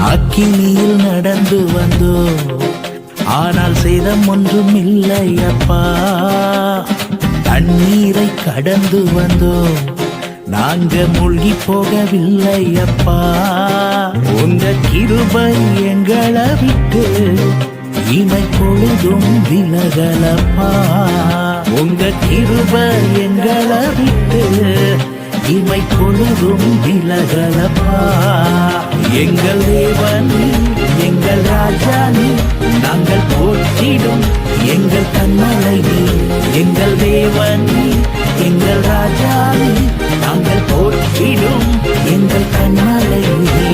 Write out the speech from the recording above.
அக்கினியில் நடந்து வந்தோம், ஆனால் சேதம் ஒன்றும் இல்லை அப்பா. தண்ணீரை கடந்து வந்தோம், நாங்க மூழ்கி போகவில்லை அப்பா. உங்க கிருபை எங்களை விட்டு இமை பொழுதும் விலகலப்பா. உங்க கிருபை எங்களை விட்டு இமை பொழுதும் விலகலப்பா. எங்கள் தேவன் எங்கள் ராஜா நீ, நாங்கள் போற்றிடும் எங்கள் கண்மலை நீ. எங்கள் தேவன் எங்கள் ராஜா நீ, நாங்கள் போற்றிடும் எங்கள் கண்மலை நீ.